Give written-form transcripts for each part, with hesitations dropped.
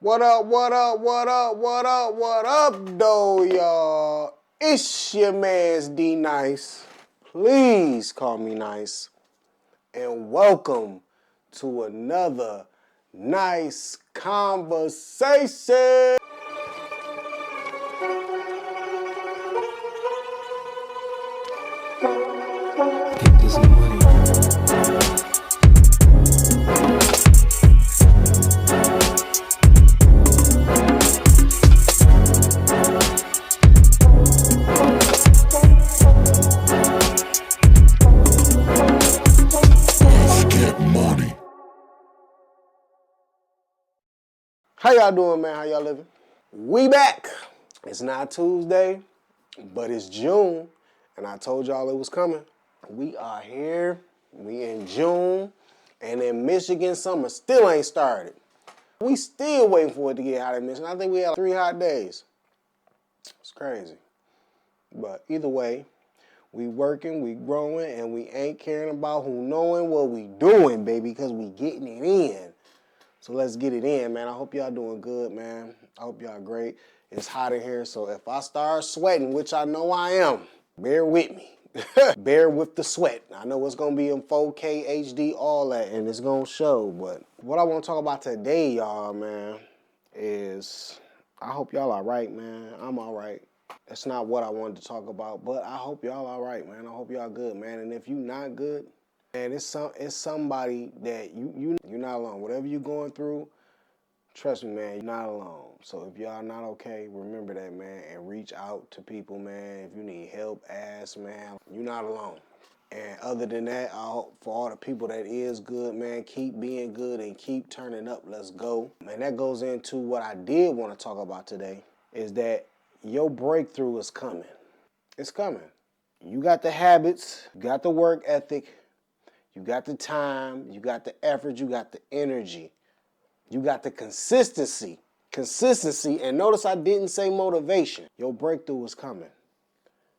What up, what up, what up, what up, what up, though, y'all? It's your man's D Nyce. Please call me Nyce. And welcome to another nice conversation. Get this money. How y'all doing, man? How y'all living? We back. It's not Tuesday, but it's June, and I told y'all it was coming. We are here. We in June, and in Michigan, summer still ain't started. We still waiting for it to get hot in Michigan. I think we had 3 hot days. It's crazy. But either way, we working, we growing, and we ain't caring about who knowing what we doing, baby, because we getting it in. So let's get it in, man. I hope y'all doing good, man. I hope y'all great. It's hot in here, so if I start sweating, which I know I am, bear with me. Bear with the sweat. I know it's going to be in 4K, HD, all that, and it's going to show. But what I want to talk about today, y'all, man, is I hope y'all all right, man. I'm all right. That's not what I wanted to talk about, but I hope y'all all right, man. I hope y'all good, man. And if you not good, man, it's somebody that you're not alone. Whatever you're going through, trust me, man, you're not alone. So if y'all not okay, remember that, man, and reach out to people, man. If you need help, ask, man. You're not alone. And other than that, I hope for all the people that is good, man, keep being good and keep turning up. Let's go. And that goes into what I did want to talk about today, is that your breakthrough is coming. It's coming. You got the habits, you got the work ethic, you got the time, you got the effort, you got the energy, you got the consistency. And notice I didn't say motivation. Your breakthrough is coming.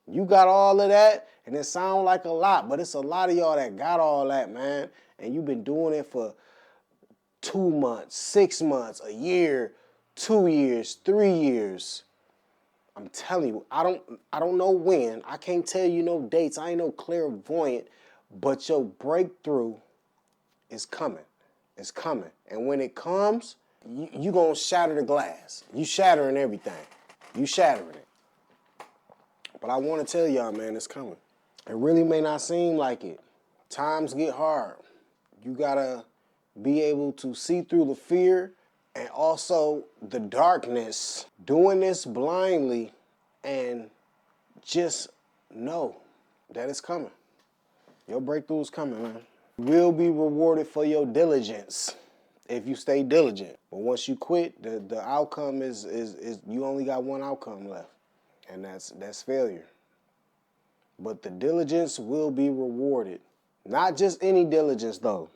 You got all of that, and it sounds like a lot, but it's a lot of y'all that got all that, man. And you've been doing it for 2 months, 6 months, a year, 2 years, 3 years. I'm telling you, I don't know when. I can't tell you no dates. I ain't no clairvoyant, but your breakthrough is coming. It's coming. And when it comes, you gonna shatter the glass. You shattering everything. You shattering it. But I want to tell y'all, man, it's coming. It really may not seem like it. Times get hard. You gotta be able to see through the fear and also the darkness, doing this blindly, and just know that it's coming. Your breakthrough is coming, man. You will be rewarded for your diligence if you stay diligent. But once you quit, the outcome is you only got one outcome left, and that's failure. But the diligence will be rewarded. Not just any diligence, though.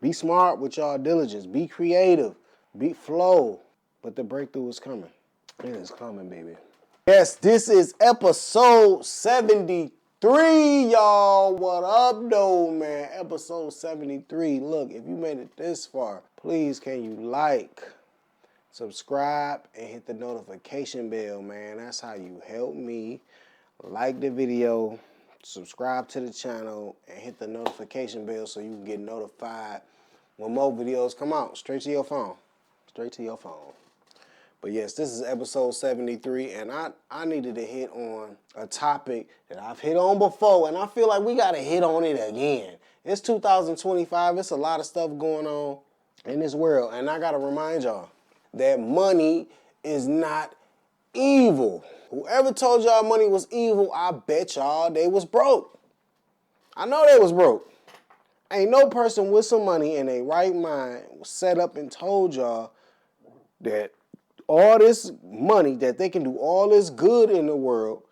Be smart with y'all diligence. Be creative. Be flow. But the breakthrough is coming. It is coming, baby. Yes, this is episode 73, y'all. What up, though, man? Episode 73. Look, if you made it this far, please can you like, subscribe, and hit the notification bell, man. That's how you help me. Like the video, subscribe to the channel, and hit the notification bell so you can get notified when more videos come out. Straight to your phone. Straight to your phone. But yes, this is episode 73, and I needed to hit on a topic that I've hit on before, and I feel like we got to hit on it again. It's 2025. It's a lot of stuff going on in this world, and I got to remind y'all that money is not evil. Whoever told y'all money was evil, I bet y'all they was broke. I know they was broke. Ain't no person with some money in their right mind was set up and told y'all that all this money, that they can do all this good in the world,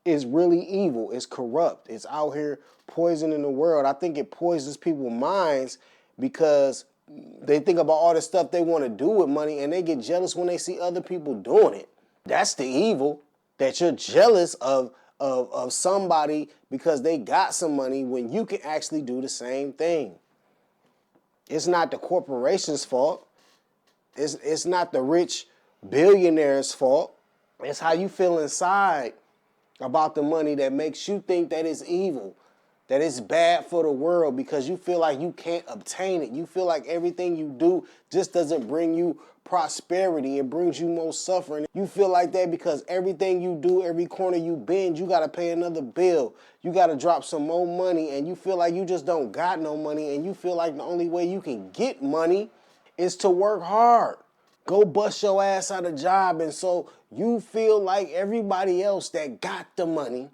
is really evil. It's corrupt. It's out here poisoning the world. I think it poisons people's minds because they think about all the stuff they want to do with money, and they get jealous when they see other people doing it. That's the evil, that you're jealous of somebody because they got some money when you can actually do the same thing. It's not the corporation's fault. It's not the rich billionaire's fault. It's how you feel inside about the money that makes you think that it's evil, that it's bad for the world because you feel like you can't obtain it. You feel like everything you do just doesn't bring you prosperity. It brings you more suffering. You feel like that because everything you do, every corner you bend, you got to pay another bill. You got to drop some more money, and you feel like you just don't got no money, and you feel like the only way you can get money is to work hard. Go bust your ass out of job, and so you feel like everybody else that got the money,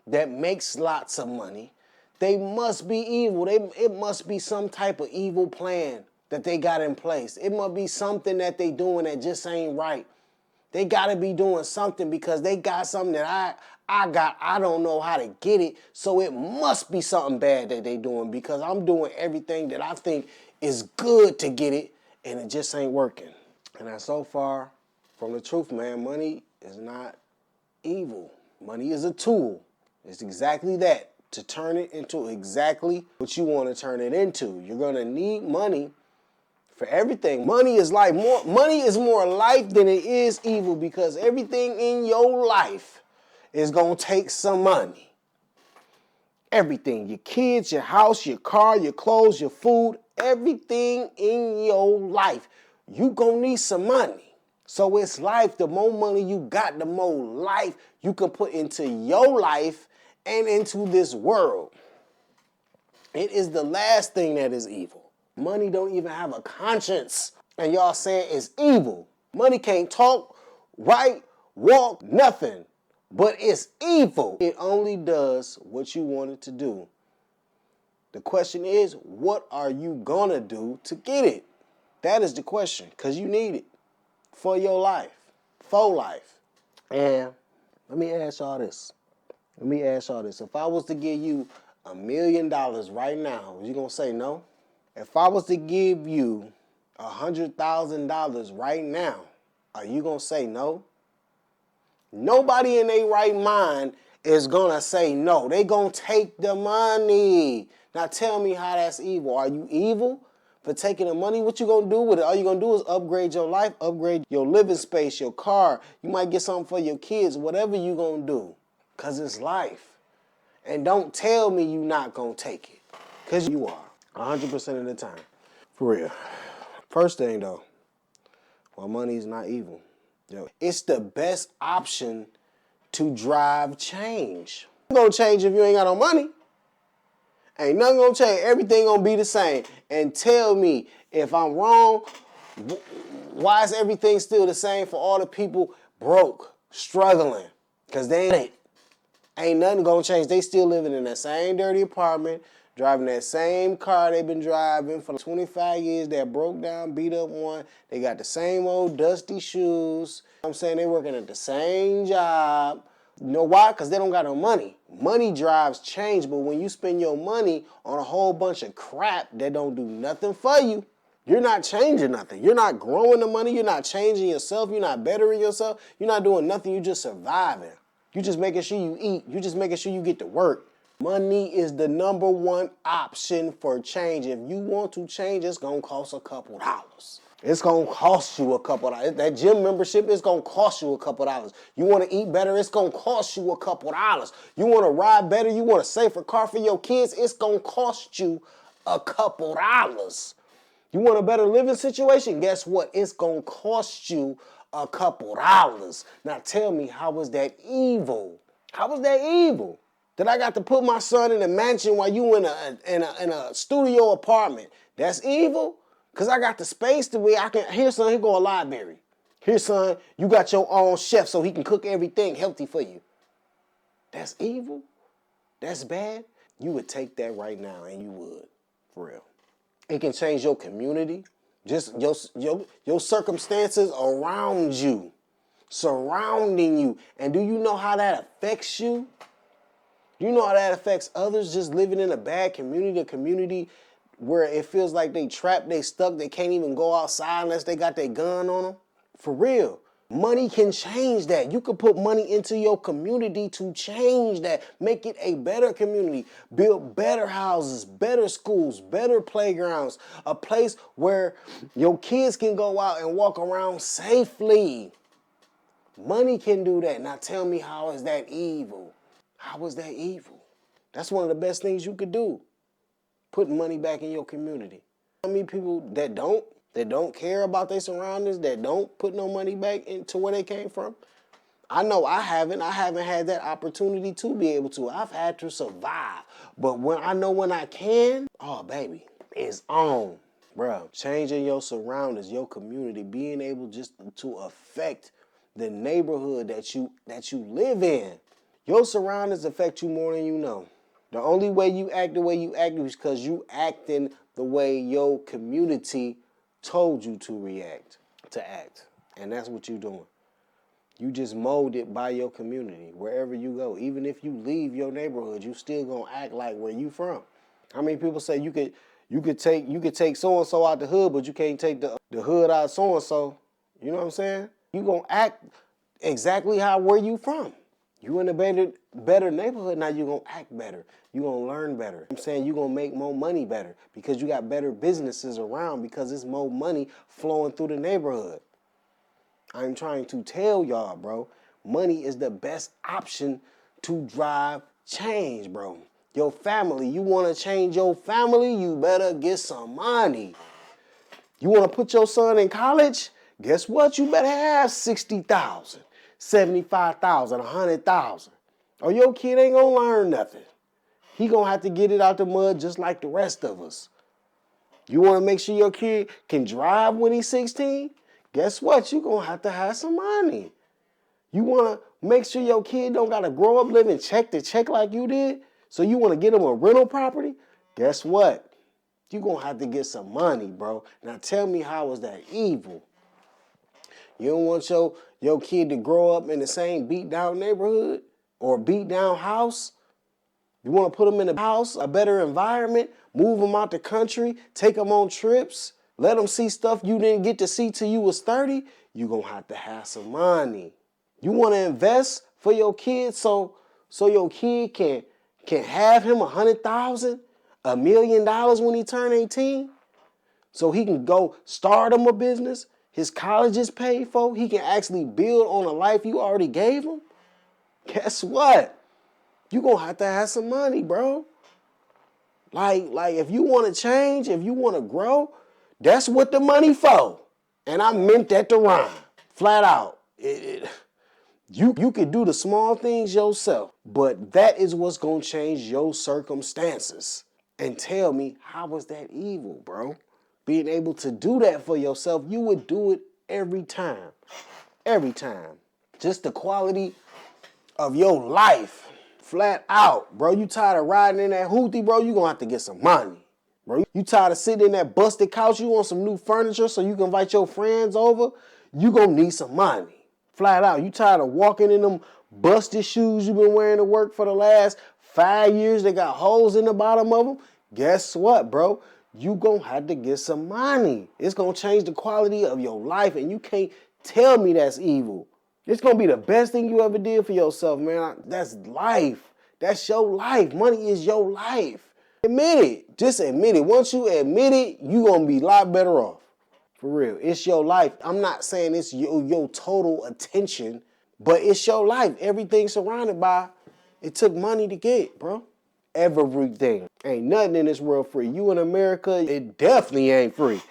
that makes lots of money, they must be evil. It must be some type of evil plan that they got in place. It must be something that they doing that just ain't right. They got to be doing something because they got something that I got. I don't know how to get it, so it must be something bad that they doing because I'm doing everything that I think is good to get it, and it just ain't working. And that's so far from the truth, man. Money is not evil. Money is a tool. It's exactly that, to turn it into exactly what you want to turn it into. You're going to need money for everything. Money is more life than it is evil because everything in your life is going to take some money. Everything, your kids, your house, your car, your clothes, your food, everything in your life, you going to need some money. So it's life. The more money you got, the more life you can put into your life and into this world. It is the last thing that is evil. Money don't even have a conscience. And y'all saying it's evil. Money can't talk, write, walk, nothing. But it's evil. It only does what you want it to do. The question is, what are you gonna do to get it? That is the question, because you need it for your life, for life. And let me ask y'all this. If I was to give you $1 million right now, are you gonna say no? If I was to give you $100,000 right now, are you gonna say no? Nobody in their right mind is gonna say no. They gonna take the money. Now tell me how that's evil. Are you evil for taking the money? What you gonna do with it? All you gonna do is upgrade your life, upgrade your living space, your car. You might get something for your kids, whatever you gonna do. Cause it's life. And don't tell me you not gonna take it. Cause you are, 100% of the time. For real. First thing though, well, money is not evil. Yo, it's the best option to drive change. It's gonna change if you ain't got no money. Ain't nothing gonna change. Everything gonna be the same. And tell me if I'm wrong, why is everything still the same for all the people broke, struggling? Because they ain't nothing gonna change. They still living in that same dirty apartment, driving that same car they've been driving for 25 years, that broke down, beat up one. They got the same old dusty shoes. I'm saying they working at the same job. You know why? Because they don't got no money. Money drives change, but when you spend your money on a whole bunch of crap that don't do nothing for you, you're not changing nothing. You're not growing the money. You're not changing yourself. You're not bettering yourself. You're not doing nothing. You're just surviving. You're just making sure you eat. You're just making sure you get to work. Money is the number one option for change. If you want to change, it's going to cost a couple dollars. It's going to cost you a couple dollars. That gym membership is going to cost you a couple dollars. You want to eat better, it's going to cost you a couple dollars. You want to ride better, you want a safer car for your kids, it's going to cost you a couple dollars. You want a better living situation? Guess what? It's going to cost you a couple dollars. Now tell me, how is that evil? How is that evil? That I got to put my son in a mansion while you in a studio apartment. That's evil? Because I got the space to where I can, here son, here go a library. Here son, you got your own chef so he can cook everything healthy for you. That's evil? That's bad? You would take that right now, and you would, for real. It can change your community, just your circumstances around you, surrounding you. And do you know how that affects you? Do you know how that affects others just living in a bad community, a community where it feels like they trapped, they stuck, they can't even go outside unless they got their gun on them? For real. Money can change that. You can put money into your community to change that. Make it a better community. Build better houses, better schools, better playgrounds. A place where your kids can go out and walk around safely. Money can do that. Now tell me, how is that evil? How is that evil? That's one of the best things you could do. Putting money back in your community. How many people that don't care about their surroundings, that don't put no money back into where they came from? I know I haven't had that opportunity to be able to. I've had to survive. But when I can, oh baby, it's on. Bro, changing your surroundings, your community, being able just to affect the neighborhood that you live in. Your surroundings affect you more than you know. The only way you act the way you act is because you acting the way your community told you to act. And that's what you're doing. You just molded by your community wherever you go. Even if you leave your neighborhood, you still gonna act like where you from. How many people say you could take so and so out the hood, but you can't take the hood out of so and so? You know what I'm saying? You gonna act exactly where you from. You in a better neighborhood, now you're going to act better. You're going to learn better. I'm saying you're going to make more money better because you got better businesses around because there's more money flowing through the neighborhood. I'm trying to tell y'all, bro, money is the best option to drive change, bro. Your family, you want to change your family, you better get some money. You want to put your son in college? Guess what? You better have 60,000. 75,000, 100,000. Or your kid ain't gonna learn nothing. He gonna have to get it out the mud just like the rest of us. You wanna make sure your kid can drive when he's 16? Guess what? You gonna have some money. You wanna make sure your kid don't gotta grow up living check to check like you did? So you wanna get him a rental property? Guess what? You gonna have to get some money, bro. Now tell me, how is that evil? You don't want your kid to grow up in the same beat down neighborhood or beat down house? You want to put them in a house, a better environment, move them out the country, take them on trips, let them see stuff you didn't get to see till you was 30? You're going to have some money. You want to invest for your kid so your kid can have him $100,000, $1 million when he turn 18? So he can go start him a business. His college is paid for. He can actually build on a life you already gave him. Guess what? You're going to have some money, bro. Like if you want to change, if you want to grow, that's what the money for. And I meant that to rhyme. Flat out. You could do the small things yourself, but that is what's going to change your circumstances. And tell me, how was that evil, bro? Being able to do that for yourself, you would do it every time. Every time. Just the quality of your life. Flat out, bro. You tired of riding in that hoopty, bro? You gonna have to get some money. Bro, you tired of sitting in that busted couch? You want some new furniture so you can invite your friends over? You gonna need some money. Flat out. You tired of walking in them busted shoes you've been wearing to work for the last 5 years? They got holes in the bottom of them? Guess what, bro? You gonna have to get some money. It's gonna change the quality of your life, and you can't tell me that's evil. It's gonna be the best thing you ever did for yourself, man. That's life. That's your life. Money is your life. Admit it. Just admit it. Once you admit it, you gonna be a lot better off. For real. It's your life. I'm not saying it's your total attention, but it's your life. Everything surrounded by, it took money to get, bro. Everything. Ain't nothing in this world free. You in America, it definitely ain't free.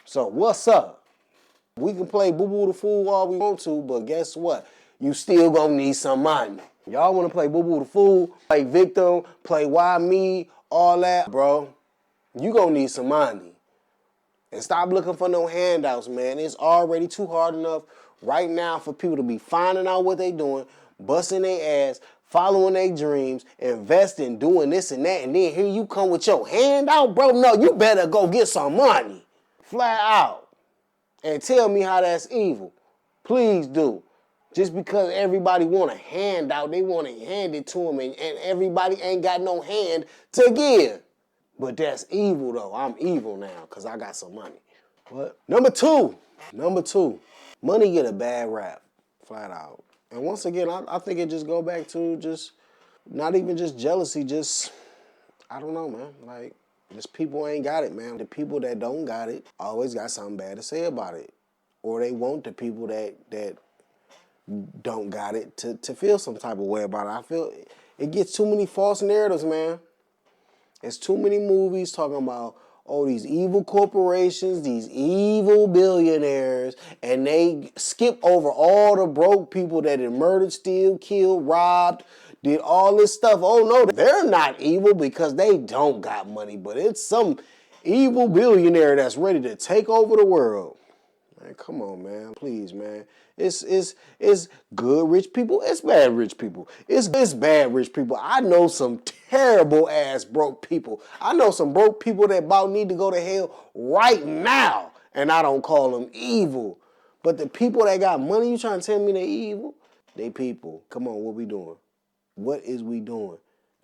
So what's up? We can play boo-boo the fool all we want to, but guess what? You still gonna need some money. Y'all wanna play boo-boo the fool, play victim, play why me, all that, bro. You gonna need some money. And stop looking for no handouts, man. It's already too hard enough right now for people to be finding out what they doing, busting their ass, following their dreams, investing, doing this and that, and then here you come with your handout, bro. No, you better go get some money. Flat out. And tell me how that's evil. Please do. Just because everybody want a handout, they want to hand it to them, and everybody ain't got no hand to give. But that's evil, though. I'm evil now because I got some money. What? Number two. Money get a bad rap. flat out. And once again, I think it just go back to just not even just jealousy, just I don't know, man. Like just people ain't got it, man. The people that don't got it always got something bad to say about it, or they want the people that don't got it to feel some type of way about it. I feel it gets too many false narratives, man. It's too many movies talking about, oh, these evil corporations, these evil billionaires, and they skip over all the broke people that had murdered, steal, killed, robbed, did all this stuff. Oh, no, they're not evil because they don't got money, but it's some evil billionaire that's ready to take over the world. Man, come on, man. Please, man. It's good rich people. It's bad rich people. It's bad rich people. I know some terrible ass broke people. I know some broke people that about need to go to hell right now, and I don't call them evil. But the people that got money, you trying to tell me they evil? They people. Come on, what we doing? What is we doing?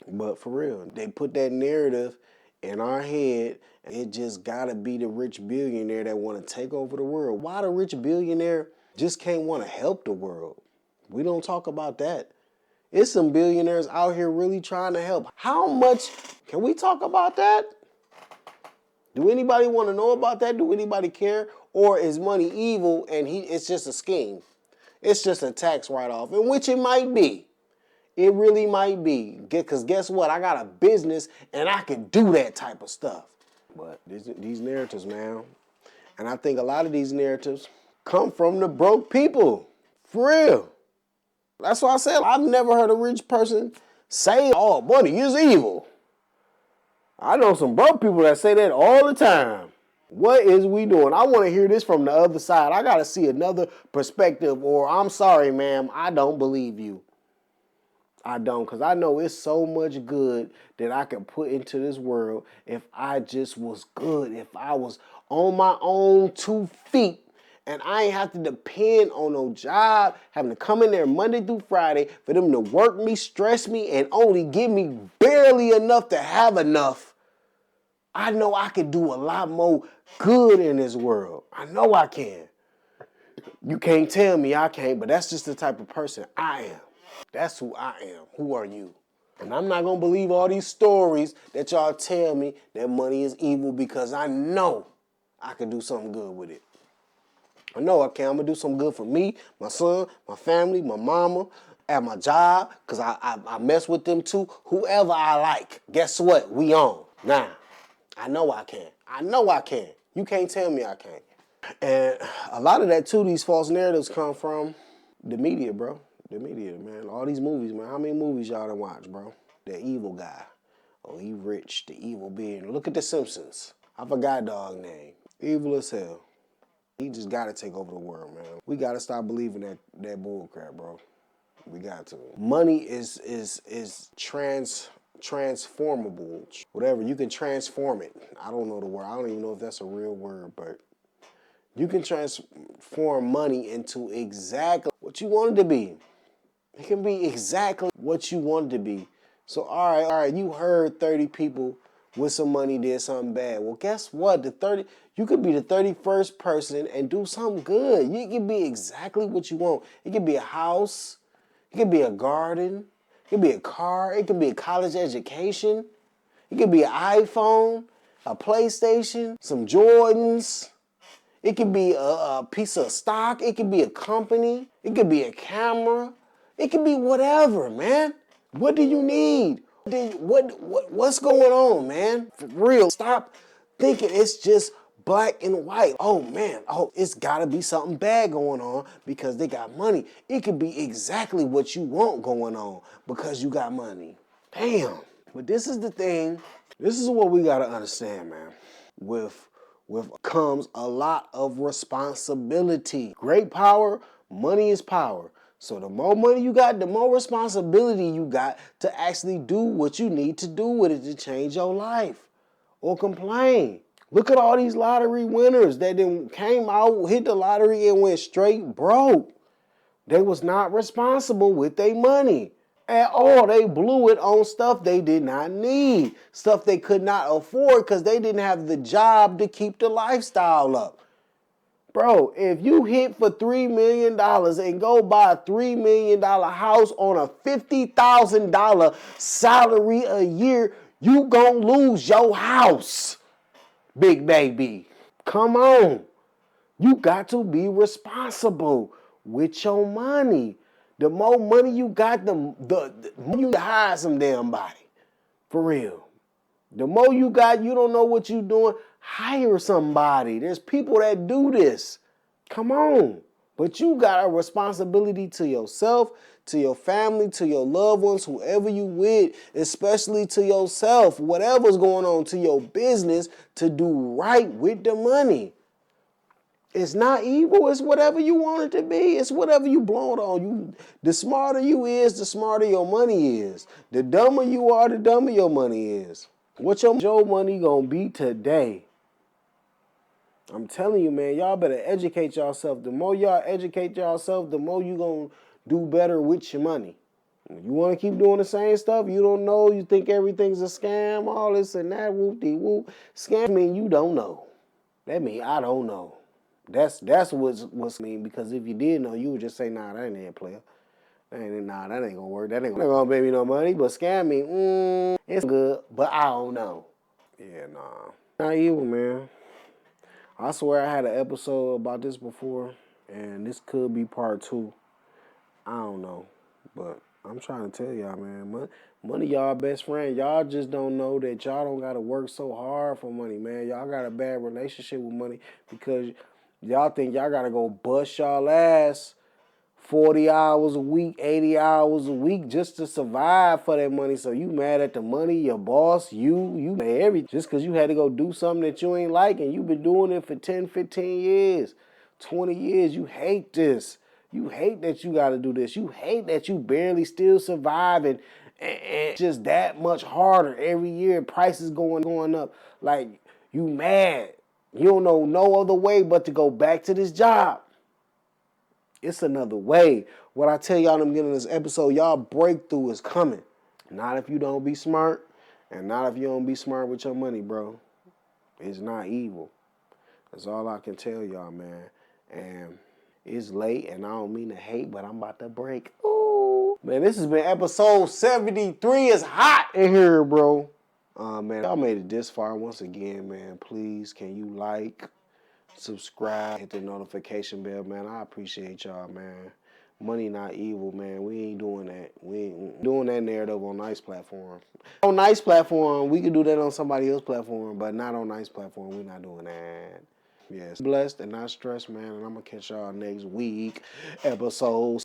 But for real, they put that narrative in our head. It just gotta be the rich billionaire that wanna take over the world. Why the rich billionaire just can't wanna help the world? We don't talk about that. It's some billionaires out here really trying to help. How much, can we talk about that? Do anybody wanna know about that? Do anybody care? Or is money evil and it's just a scheme? It's just a tax write-off, in which it might be. It really might be. Because guess what? I got a business and I can do that type of stuff. But these narratives, man. And I think a lot of these narratives come from the broke people. For real. That's why I said I've never heard a rich person say, oh, money is evil. I know some broke people that say that all the time. What is we doing? I want to hear this from the other side. I got to see another perspective, or I'm sorry, ma'am, I don't believe you. I don't, because I know it's so much good that I can put into this world if I just was good, if I was on my own 2 feet, and I ain't have to depend on no job, having to come in there Monday through Friday for them to work me, stress me, and only give me barely enough to have enough. I know I can do a lot more good in this world. I know I can. You can't tell me I can't, but that's just the type of person I am. That's who I am. Who are you? And I'm not going to believe all these stories that y'all tell me that money is evil, because I know I can do something good with it. I know I can. I'm going to do something good for me, my son, my family, my mama, at my job, because I mess with them too. Whoever I like, guess what? We on. Now, I know I can. I know I can. You can't tell me I can't. And a lot of that too, these false narratives come from the media, bro. The media, man. All these movies, man. How many movies y'all done watch, bro? The evil guy. Oh, he rich. The evil being. Look at The Simpsons. I forgot dog name. Evil as hell. He just got to take over the world, man. We got to stop believing that bull crap, bro. We got to. Money is transformable. Whatever. You can transform it. I don't know the word. I don't even know if that's a real word, but you can transform money into exactly what you want it to be. It can be exactly what you want it to be. So, all right, you heard 30 people with some money did something bad. Well, guess what? You could be the 31st person and do something good. You can be exactly what you want. It could be a house. It could be a garden. It could be a car. It could be a college education. It could be an iPhone, a PlayStation, some Jordans. It could be a piece of stock. It could be a company. It could be a camera. It could be whatever, man. What do you need? What's going on, man? For real, stop thinking it's just black and white. Oh, man, it's got to be something bad going on because they got money. It could be exactly what you want going on because you got money. Damn. But this is the thing. This is what we got to understand, man. With comes a lot of responsibility. Great power, money is power. So the more money you got, the more responsibility you got to actually do what you need to do with it to change your life or complain. Look at all these lottery winners that then came out, hit the lottery and went straight broke. They was not responsible with their money at all. They blew it on stuff they did not need, stuff they could not afford because they didn't have the job to keep the lifestyle up. Bro, if you hit for $3 million and go buy a $3 million house on a $50,000 salary a year, you gonna lose your house, big baby. Come on. You got to be responsible with your money. The more money you got, the more you hire some damn body. For real. The more you got, you don't know what you're doing, hire somebody. There's people that do this. Come on. But you got a responsibility to yourself, to your family, to your loved ones, whoever you with, especially to yourself, whatever's going on, to your business, to do right with the money. It's not evil. It's whatever you want it to be. It's whatever you blow it on. The smarter you is, the smarter your money is. The dumber you are, the dumber your money is. What your money gonna be today? I'm telling you, man, y'all better educate yourself. The more y'all educate yourself, the more you gonna do better with your money. You want to keep doing the same stuff, you don't know, you think everything's a scam, all this and that, whoop-de-whoop. Scam mean you don't know. That mean I don't know. That's what's mean, because if you did know, you would just say, nah, that ain't it, player. That ain't gonna work. That ain't gonna pay me no money. But scam me, it's good, but I don't know. Yeah, nah. Not evil, man. I swear I had an episode about this before, and this could be part 2. I don't know. But I'm trying to tell y'all, man, money y'all best friend. Y'all just don't know that y'all don't gotta work so hard for money, man. Y'all got a bad relationship with money because y'all think y'all gotta go bust y'all ass 40 hours a week, 80 hours a week just to survive for that money. So you mad at the money, your boss, you mad everything. Just because you had to go do something that you ain't like and you've been doing it for 10, 15 years, 20 years. You hate this. You hate that you got to do this. You hate that you barely still surviving, and just that much harder every year. Prices going up. Like, you mad. You don't know no other way but to go back to this job. It's another way. What I tell y'all in the beginning of this episode, y'all breakthrough is coming. Not if you don't be smart, and not if you don't be smart with your money, bro. It's not evil. That's all I can tell y'all, man. And it's late, and I don't mean to hate, but I'm about to break. Ooh. Man, this has been episode 73. It's hot in here, bro. Man, y'all made it this far. Once again, man, please, can you like, subscribe, hit the notification bell, man. I appreciate y'all, man. Money not evil, man. We ain't doing that. We ain't doing that narrative on Nyce platform. On Nyce platform, we can do that on somebody else's platform, but not on Nyce platform. We're not doing that. Yes. Blessed and not stressed, man. And I'm going to catch y'all next week. Episode